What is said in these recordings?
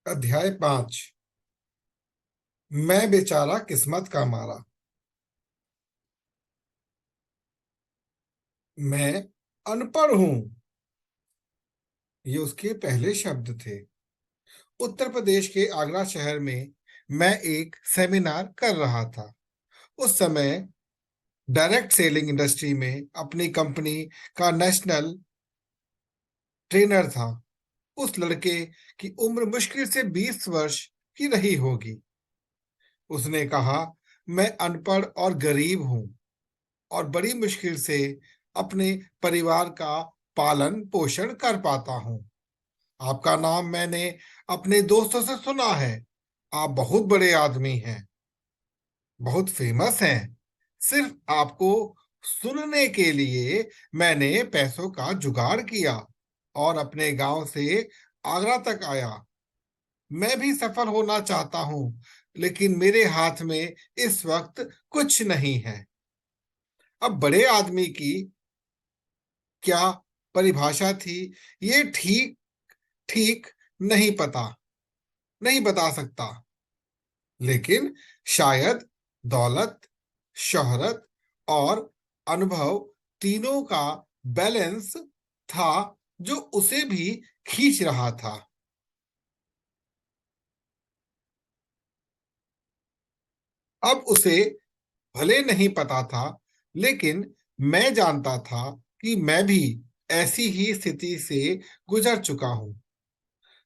अध्याय 5। मैं बेचारा किस्मत का मारा। मैं अनपढ़ हूं, ये उसके पहले शब्द थे। उत्तर प्रदेश के आगरा शहर में मैं एक सेमिनार कर रहा था। उस समय डायरेक्ट सेलिंग इंडस्ट्री में अपनी कंपनी का नेशनल ट्रेनर था। उस लड़के की उम्र मुश्किल से 20 वर्ष की रही होगी। उसने कहा, मैं अनपढ़ और गरीब हूं और बड़ी मुश्किल से अपने परिवार का पालन पोषण कर पाता हूँ। आपका नाम मैंने अपने दोस्तों से सुना है। आप बहुत बड़े आदमी हैं, बहुत फेमस हैं। सिर्फ आपको सुनने के लिए मैंने पैसों का जुगाड़ किया और अपने गांव से आगरा तक आया। मैं भी सफल होना चाहता हूँ, लेकिन मेरे हाथ में इस वक्त कुछ नहीं है। अब बड़े आदमी की क्या परिभाषा थी, ये ठीक ठीक नहीं पता, नहीं बता सकता। लेकिन शायद दौलत, शोहरत और अनुभव तीनों का बैलेंस था जो उसे भी खींच रहा था। अब उसे भले नहीं पता था, लेकिन मैं जानता था कि मैं भी ऐसी ही स्थिति से गुजर चुका हूं।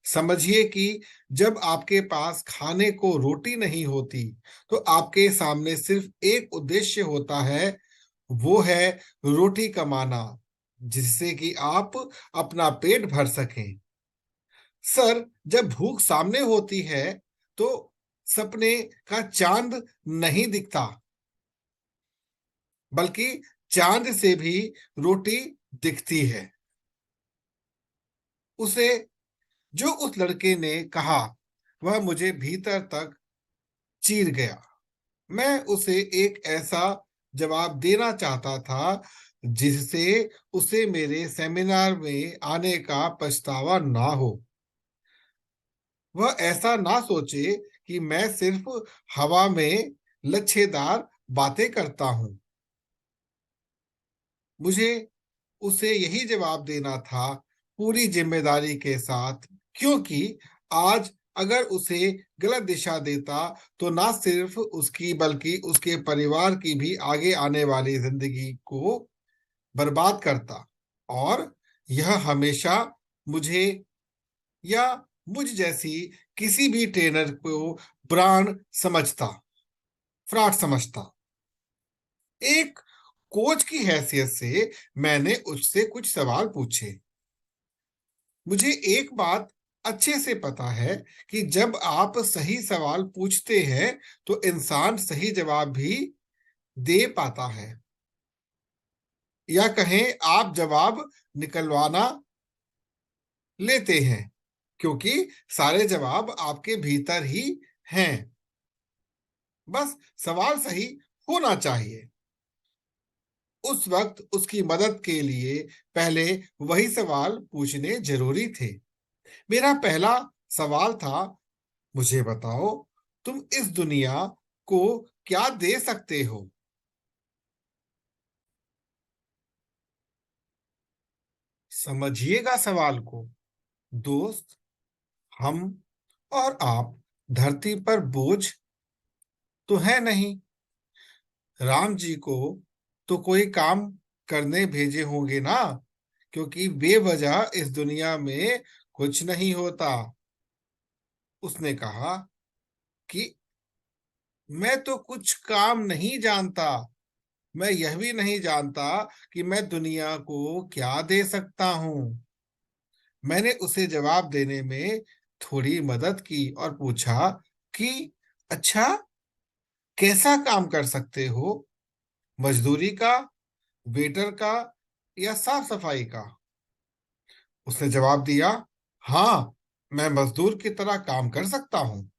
समझिए कि जब आपके पास खाने को रोटी नहीं होती, तो आपके सामने सिर्फ एक उद्देश्य होता है, वो है रोटी कमाना, जिससे कि आप अपना पेट भर सकें। सर, जब भूख सामने होती है तो सपने का चांद नहीं दिखता, बल्कि चांद से भी रोटी दिखती है। उसे जो उस लड़के ने कहा, वह मुझे भीतर तक चीर गया। मैं उसे एक ऐसा जवाब देना चाहता था जिससे उसे मेरे सेमिनार में आने का पछतावा ना हो। वह ऐसा ना सोचे कि मैं सिर्फ हवा में लच्छेदार बातें करता हूं। मुझे उसे यही जवाब देना था, पूरी जिम्मेदारी के साथ, क्योंकि आज अगर उसे गलत दिशा देता तो ना सिर्फ उसकी बल्कि उसके परिवार की भी आगे आने वाली जिंदगी को बर्बाद करता। और यह हमेशा मुझे या मुझ जैसी किसी भी ट्रेनर को ब्रांड समझता, फ्रॉड समझता। एक कोच की हैसियत से मैंने उससे कुछ सवाल पूछे। मुझे एक बात अच्छे से पता है कि जब आप सही सवाल पूछते हैं तो इंसान सही जवाब भी दे पाता है, या कहें आप जवाब निकलवाना लेते हैं, क्योंकि सारे जवाब आपके भीतर ही हैं। बस सवाल सही होना चाहिए। उस वक्त उसकी मदद के लिए पहले वही सवाल पूछने जरूरी थे। मेरा पहला सवाल था, मुझे बताओ, तुम इस दुनिया को क्या दे सकते हो? समझिएगा सवाल को, दोस्त। हम और आप धरती पर बोझ तो है नहीं। राम जी को तो कोई काम करने भेजे होंगे ना, क्योंकि बेवजह इस दुनिया में कुछ नहीं होता। उसने कहा कि मैं तो कुछ काम नहीं जानता। मैं यह भी नहीं जानता कि मैं दुनिया को क्या दे सकता हूँ। मैंने उसे जवाब देने में थोड़ी मदद की और पूछा कि अच्छा, कैसा काम कर सकते हो? मजदूरी का, वेटर का, या साफ सफाई का? उसने जवाब दिया, हाँ, मैं मजदूर की तरह काम कर सकता हूँ।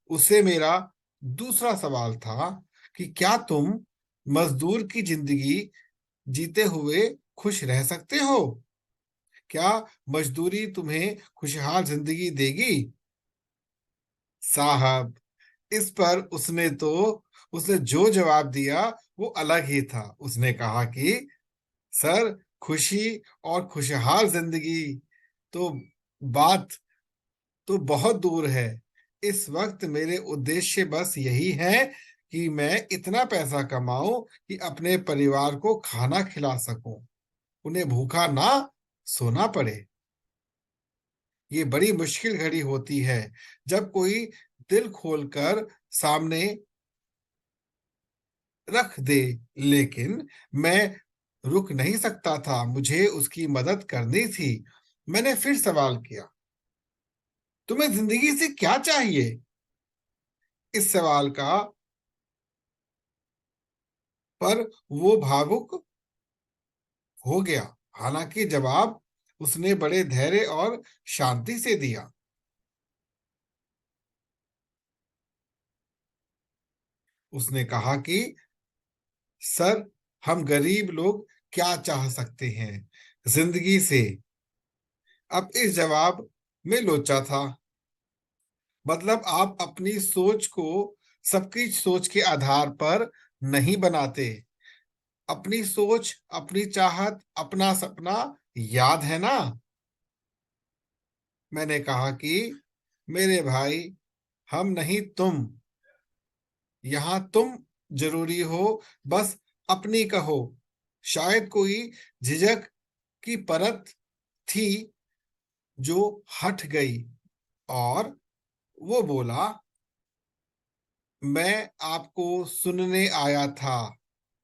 उससे मेरा दूसरा सवाल था कि क्या तुम मजदूर की जिंदगी जीते हुए खुश रह सकते हो? क्या मजदूरी तुम्हें खुशहाल जिंदगी देगी? साहब, इस पर उसने जो जवाब दिया वो अलग ही था। उसने कहा कि सर, खुशी और खुशहाल जिंदगी तो बात तो बहुत दूर है। इस वक्त मेरे उद्देश्य बस यही है कि मैं इतना पैसा कमाऊं कि अपने परिवार को खाना खिला सकूं, उन्हें भूखा ना सोना पड़े। ये बड़ी मुश्किल घड़ी होती है जब कोई दिल खोलकर सामने रख दे, लेकिन मैं रुक नहीं सकता था, मुझे उसकी मदद करनी थी। मैंने फिर सवाल किया, तुम्हें जिंदगी से क्या चाहिए? इस सवाल का पर वो भावुक हो गया। हालांकि जवाब उसने बड़े धैर्य और शांति से दिया। उसने कहा कि सर, हम गरीब लोग क्या चाह सकते हैं जिंदगी से? अब इस जवाब में लोचा था। मतलब आप अपनी सोच को सबकी सोच के आधार पर नहीं बनाते। अपनी सोच, अपनी चाहत, अपना सपना याद है ना? मैंने कहा कि मेरे भाई, हम नहीं तुम, यहाँ तुम जरूरी हो, बस अपनी कहो। शायद कोई झिझक की परत थी जो हट गई, और वो बोला, मैं आपको सुनने आया था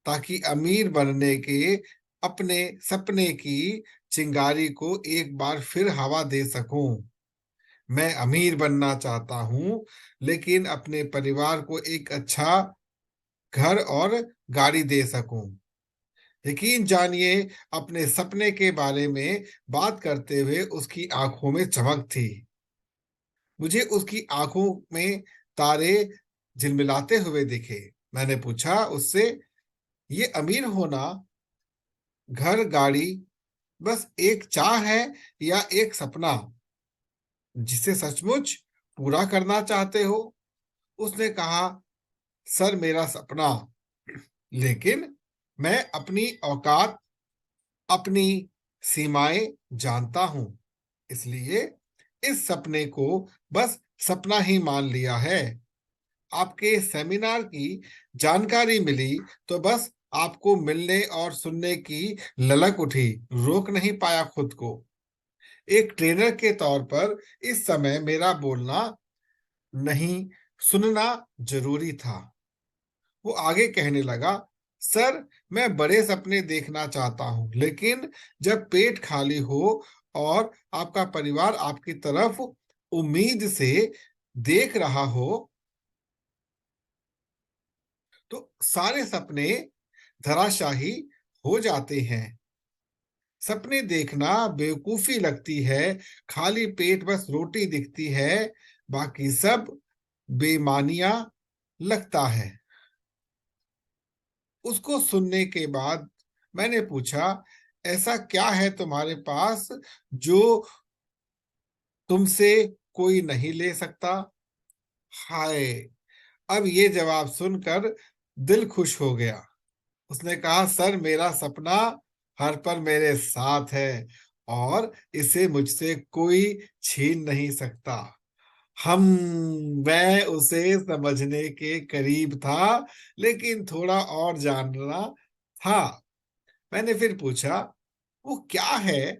ताकि अमीर बनने के अपने सपने की चिंगारी को एक बार फिर हवा दे सकूं। मैं अमीर बनना चाहता हूं, लेकिन अपने परिवार को एक अच्छा घर और गाड़ी दे सकूं। यकीन जानिए, अपने सपने के बारे में बात करते हुए उसकी आंखों में चमक थी। मुझे उसकी आंखों में तारे झिलमिलाते हुए दिखे। मैंने पूछा उससे, ये अमीर होना, घर गाड़ी, बस एक चाह है या एक सपना जिसे सचमुच पूरा करना चाहते हो? उसने कहा, सर, मेरा सपना, लेकिन मैं अपनी औकात, अपनी सीमाएं जानता हूं, इसलिए इस सपने को बस सपना ही मान लिया है। आपके सेमिनार की जानकारी मिली तो बस आपको मिलने और सुनने की ललक उठी, रोक नहीं पाया खुद को। एक ट्रेनर के तौर पर इस समय मेरा बोलना नहीं, सुनना जरूरी था। वो आगे कहने लगा, सर, मैं बड़े सपने देखना चाहता हूं, लेकिन जब पेट खाली हो और आपका परिवार आपकी तरफ उम्मीद से देख रहा हो, तो सारे सपने धराशाही हो जाते हैं। सपने देखना बेवकूफी लगती है, खाली पेट बस रोटी दिखती है, बाकी सब बेमानिया लगता है। उसको सुनने के बाद मैंने पूछा, ऐसा क्या है तुम्हारे पास जो तुमसे कोई नहीं ले सकता? हाय, अब ये जवाब सुनकर दिल खुश हो गया। उसने कहा, सर, मेरा सपना हर पल मेरे साथ है और इसे मुझसे कोई छीन नहीं सकता। हम मैं उसे समझने के करीब था, लेकिन थोड़ा और जानना था। मैंने फिर पूछा, वो क्या है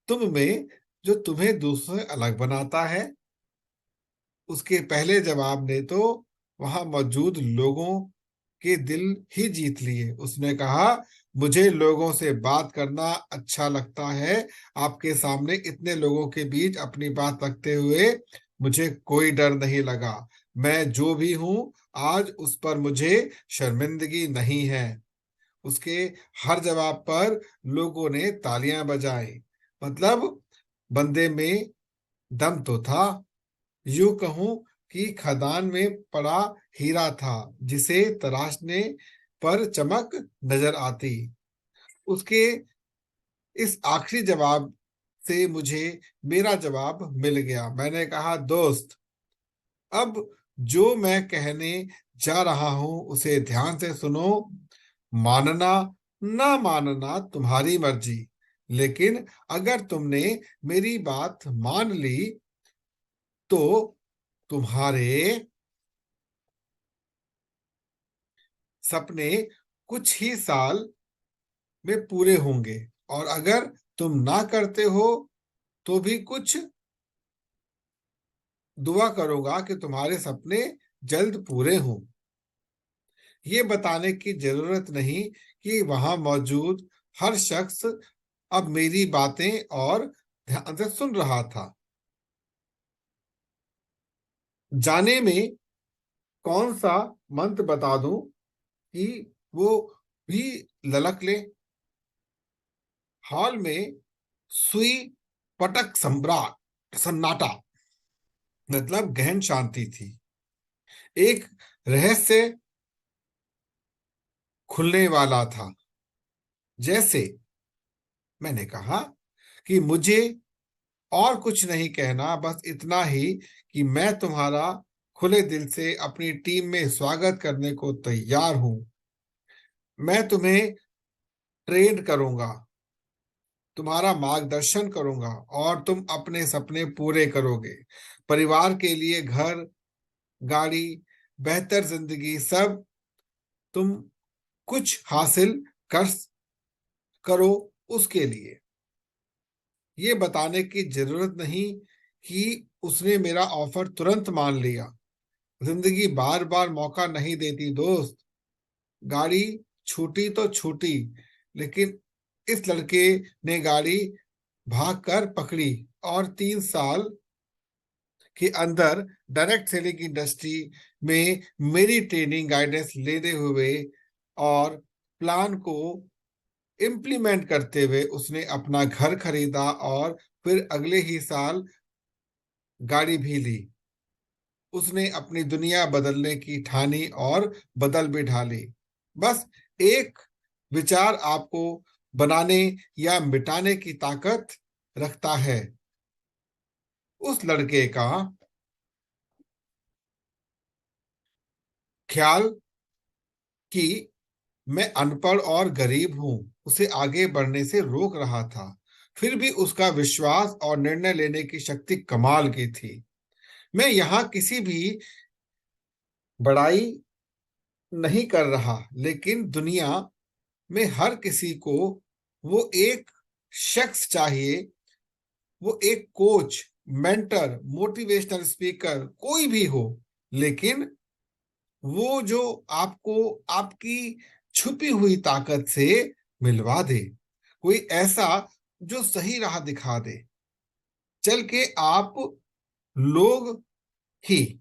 तुम में जो तुम्हें दूसरों से अलग बनाता है? उसके पहले जवाब ने तो वहां मौजूद लोगों के दिल ही जीत लिए। उसने कहा, मुझे लोगों से बात करना अच्छा लगता है। आपके सामने इतने लोगों के बीच अपनी बात रखते हुए मुझे कोई डर नहीं लगा। मैं जो भी हूं आज, उस पर मुझे शर्मिंदगी नहीं है। उसके हर जवाब पर लोगों ने तालियां बजाई। मतलब बंदे में दम तो था। यूं कहूं कि खदान में पड़ा हीरा था जिसे तराशने पर चमक नजर आती। उसके इस आखिरी जवाब से मुझे मेरा जवाब मिल गया। मैंने कहा, दोस्त, अब जो मैं कहने जा रहा हूं उसे ध्यान से सुनो। मानना ना मानना तुम्हारी मर्जी, लेकिन अगर तुमने मेरी बात मान ली तो तुम्हारे सपने कुछ ही साल में पूरे होंगे, और अगर तुम ना करते हो तो भी कुछ दुआ करूंगा कि तुम्हारे सपने जल्द पूरे हों। ये बताने की जरूरत नहीं कि वहां मौजूद हर शख्स अब मेरी बातें और ध्यान से सुन रहा था। जाने में कौन सा मंत्र बता दूं कि वो भी ललक ले। हॉल में सुई पटक सम्राट सन्नाटा, मतलब गहन शांति थी। एक रहस्य खुलने वाला था। जैसे मैंने कहा कि मुझे और कुछ नहीं कहना, बस इतना ही कि मैं तुम्हारा खुले दिल से अपनी टीम में स्वागत करने को तैयार हूं। मैं तुम्हें ट्रेन करूंगा, तुम्हारा मार्गदर्शन करूंगा, और तुम अपने सपने पूरे करोगे। परिवार के लिए घर, गाड़ी, बेहतर जिंदगी, सब तुम कुछ हासिल कर करो उसके लिए। ये बताने की जरूरत नहीं कि उसने मेरा ऑफर तुरंत मान लिया। जिंदगी बार बार मौका नहीं देती दोस्त। गाड़ी छूटी तो छूटी, लेकिन इस लड़के ने गाड़ी भाग कर पकड़ी, और 3 साल के अंदर डायरेक्ट सेलिंग इंडस्ट्री में मेरी ट्रेनिंग गाइडेंस लेते हुए और प्लान को इम्प्लीमेंट करते हुए उसने अपना घर खरीदा, और फिर अगले ही साल गाड़ी भी ली। उसने अपनी दुनिया बदलने की ठानी और बदल भी ढाली। बस एक विचार आपको बनाने या मिटाने की ताकत रखता है। उस लड़के का ख्याल कि मैं अनपढ़ और गरीब हूं उसे आगे बढ़ने से रोक रहा था। फिर भी उसका विश्वास और निर्णय लेने की शक्ति कमाल की थी। मैं यहाँ किसी भी बड़ाई नहीं कर रहा, लेकिन दुनिया में हर किसी को वो एक शख्स चाहिए, वो एक कोच, मेंटर, मोटिवेशनल स्पीकर, कोई भी हो, लेकिन वो जो आपको आपकी छुपी हुई ताकत से मिलवा दे। कोई ऐसा जो सही राह दिखा दे। चल के आप लोग ही,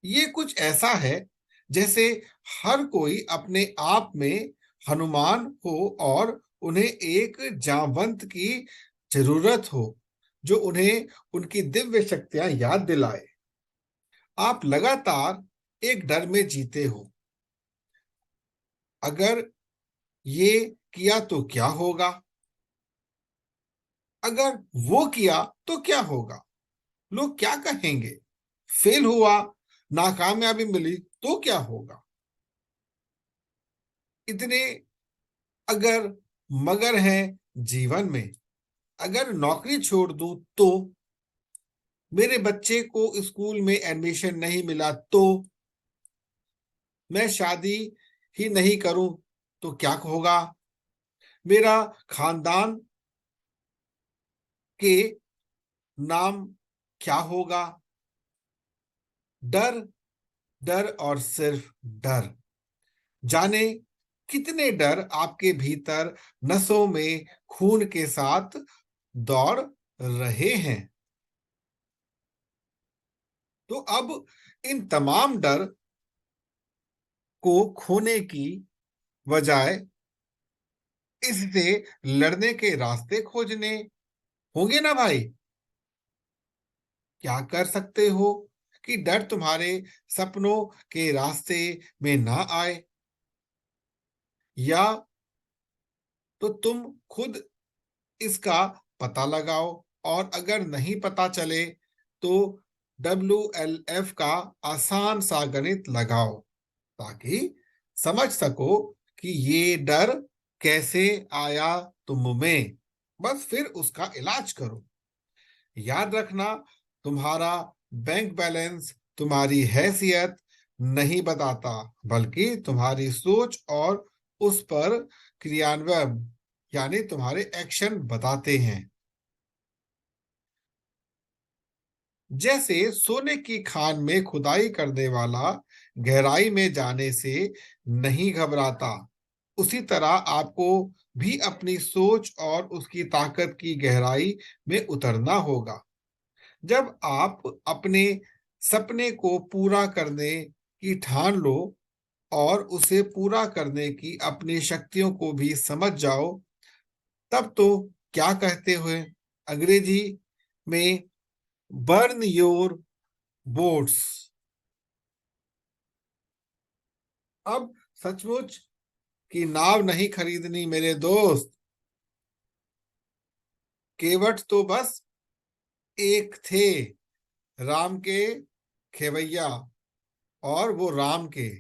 ये कुछ ऐसा है जैसे हर कोई अपने आप में हनुमान हो और उन्हें एक जामवंत की जरूरत हो जो उन्हें उनकी दिव्य शक्तियां याद दिलाए। आप लगातार एक डर में जीते हो। अगर ये किया तो क्या होगा? अगर वो किया तो क्या होगा? लोग क्या कहेंगे? फेल हुआ, नाकामयाबी मिली तो क्या होगा? इतने अगर मगर हैं जीवन में। अगर नौकरी छोड़ दूं तो, मेरे बच्चे को स्कूल में एडमिशन नहीं मिला तो, मैं शादी ही नहीं करूं तो क्या होगा? मेरा खानदान के नाम क्या होगा? डर, डर और सिर्फ डर। जाने कितने डर आपके भीतर नसों में खून के साथ दौड़ रहे हैं। तो अब इन तमाम डर को खोने की बजाय इससे लड़ने के रास्ते खोजने होंगे ना भाई। क्या कर सकते हो कि डर तुम्हारे सपनों के रास्ते में ना आए? या तो तुम खुद इसका पता लगाओ, और अगर नहीं पता चले तो WLF का आसान सा गणित लगाओ ताकि समझ सको कि ये डर कैसे आया तुम में। बस फिर उसका इलाज करो। याद रखना, तुम्हारा बैंक बैलेंस तुम्हारी हैसियत नहीं बताता, बल्कि तुम्हारी सोच और उस पर क्रियान्वयन यानी तुम्हारे एक्शन बताते हैं। जैसे सोने की खान में खुदाई करने वाला गहराई में जाने से नहीं घबराता, उसी तरह आपको भी अपनी सोच और उसकी ताकत की गहराई में उतरना होगा। जब आप अपने सपने को पूरा करने की ठान लो और उसे पूरा करने की अपनी शक्तियों को भी समझ जाओ, तब तो क्या कहते हुए अंग्रेजी में बर्न योर बोट्स। अब सचमुच की नाव नहीं खरीदनी मेरे दोस्त। केवट तो बस एक थे, राम के खेवैया, और वो राम के।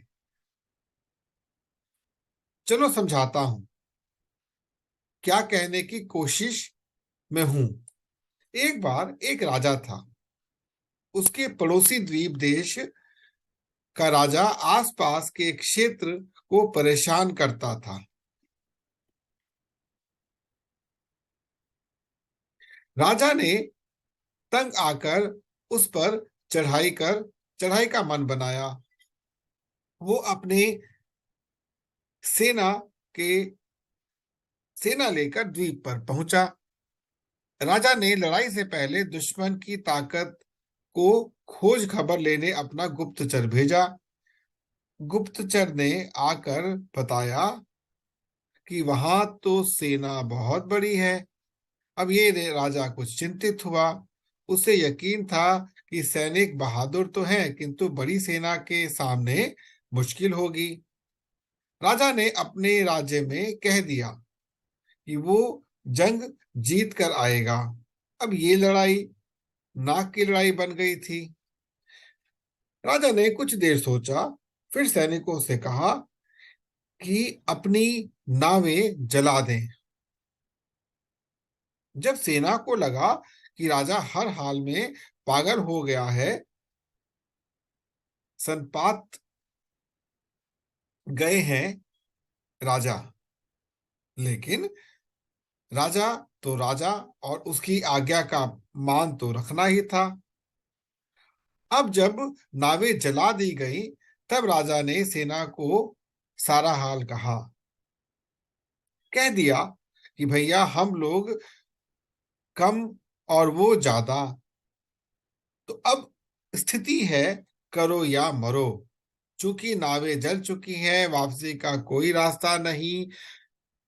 चलो समझाता हूं क्या कहने की कोशिश में हूं। एक बार एक राजा था। उसके पड़ोसी द्वीप देश का राजा आसपास के क्षेत्र को परेशान करता था। राजा ने तंग आकर उस पर चढ़ाई का मन बनाया। वो अपने सेना के सेना लेकर द्वीप पर पहुंचा। राजा ने लड़ाई से पहले दुश्मन की ताकत को खोज खबर लेने अपना गुप्तचर भेजा। गुप्तचर ने आकर बताया कि वहां तो सेना बहुत बड़ी है। अब ये राजा कुछ चिंतित हुआ। उसे यकीन था कि सैनिक बहादुर तो हैं, किंतु बड़ी सेना के सामने मुश्किल होगी। राजा ने अपने राज्य में कह दिया कि वो जंग जीत कर आएगा। अब ये लड़ाई नाक की लड़ाई बन गई थी। राजा ने कुछ देर सोचा, फिर सैनिकों से कहा कि अपनी नावें जला दें। जब सेना को लगा कि राजा हर हाल में पागल हो गया है, संपात गए हैं राजा। लेकिन राजा तो राजा, और उसकी आज्ञा का मान तो रखना ही था। अब जब नावें जला दी गई, तब राजा ने सेना को सारा हाल कह दिया कि भैया हम लोग कम और वो ज्यादा, तो अब स्थिति है करो या मरो। चूंकि नावें जल चुकी हैं, वापसी का कोई रास्ता नहीं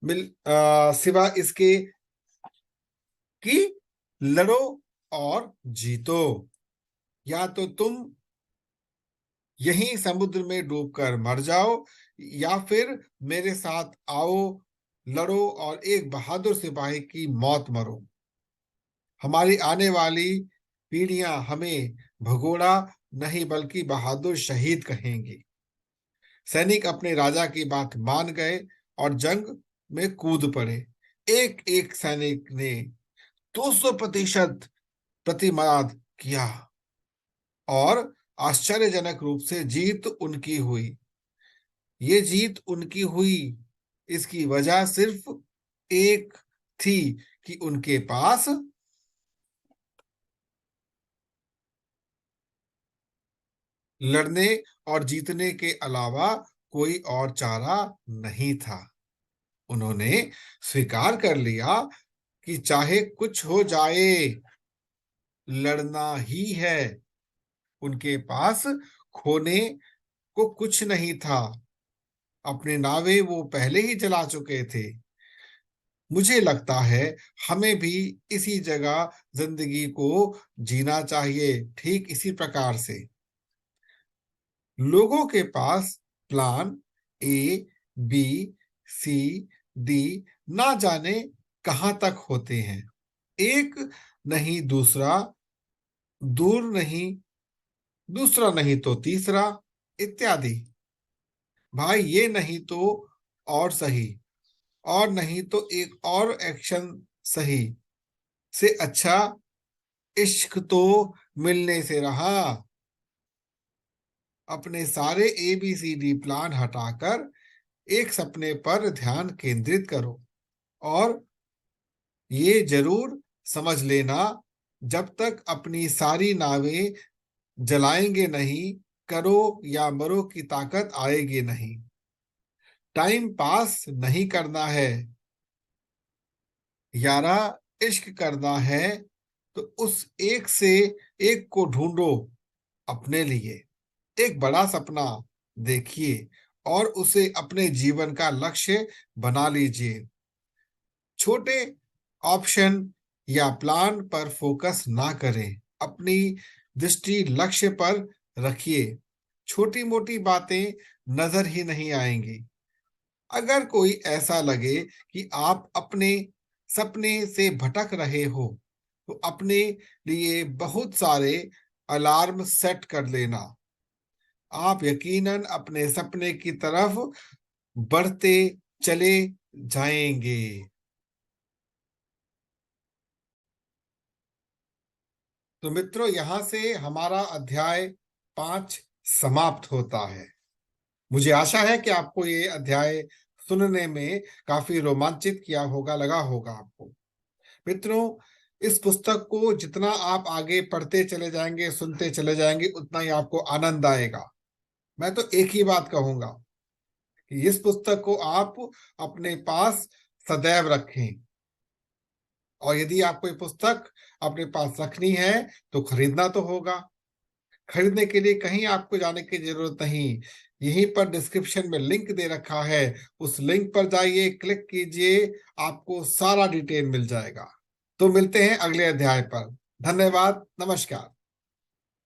सिवा इसके कि लड़ो और जीतो। या तो तुम यहीं समुद्र में डूबकर मर जाओ, या फिर मेरे साथ आओ, लड़ो और एक बहादुर सिपाही की मौत मरो। हमारी आने वाली पीढ़ियां हमें भगोड़ा नहीं बल्कि बहादुर शहीद कहेंगी। सैनिक अपने राजा की बात मान गए और जंग में कूद पड़े। एक एक सैनिक ने 200% प्रतिमाद किया और आश्चर्यजनक रूप से जीत उनकी हुई। ये जीत उनकी हुई, इसकी वजह सिर्फ एक थी कि उनके पास लड़ने और जीतने के अलावा कोई और चारा नहीं था। उन्होंने स्वीकार कर लिया कि चाहे कुछ हो जाए, लड़ना ही है। उनके पास खोने को कुछ नहीं था। अपने नावे वो पहले ही जला चुके थे। मुझे लगता है हमें भी इसी जगह जिंदगी को जीना चाहिए, ठीक इसी प्रकार से। लोगों के पास plan A, B, C, D ना जाने कहां तक होते हैं। एक नहीं दूसरा दूर नहीं, दूसरा नहीं तो तीसरा, इत्यादि। भाई ये नहीं तो और सही, और नहीं तो एक और एक्शन सही, से अच्छा इश्क तो मिलने से रहा। अपने सारे ABCD प्लान हटाकर एक सपने पर ध्यान केंद्रित करो, और ये जरूर समझ लेना, जब तक अपनी सारी नावें जलाएंगे नहीं, करो या मरो की ताकत आएगी नहीं। टाइम पास नहीं करना है यारा, इश्क करना है, तो उस एक से एक को ढूंढो अपने लिए। एक बड़ा सपना देखिए और उसे अपने जीवन का लक्ष्य बना लीजिए। छोटे ऑप्शन या प्लान पर फोकस ना करें, अपनी दृष्टि लक्ष्य पर रखिए। छोटी मोटी बातें नजर ही नहीं आएंगी। अगर कोई ऐसा लगे कि आप अपने सपने से भटक रहे हो, तो अपने लिए बहुत सारे अलार्म सेट कर लेना। आप यकीनन अपने सपने की तरफ बढ़ते चले जाएंगे। तो मित्रों, यहां से हमारा अध्याय 5 समाप्त होता है। मुझे आशा है कि आपको ये अध्याय सुनने में काफी रोमांचित किया होगा, लगा होगा आपको। मित्रों, इस पुस्तक को जितना आप आगे पढ़ते चले जाएंगे, सुनते चले जाएंगे, उतना ही आपको आनंद आएगा। मैं तो एक ही बात कहूंगा कि इस पुस्तक को आप अपने पास सदैव रखें, और यदि आपको ये पुस्तक अपने पास रखनी है तो खरीदना तो होगा। खरीदने के लिए कहीं आपको जाने की जरूरत नहीं, यहीं पर डिस्क्रिप्शन में लिंक दे रखा है, उस लिंक पर जाइए, क्लिक कीजिए, आपको सारा डिटेल मिल जाएगा। तो मिलते हैं अगले अध्याय पर। धन्यवाद, नमस्कार।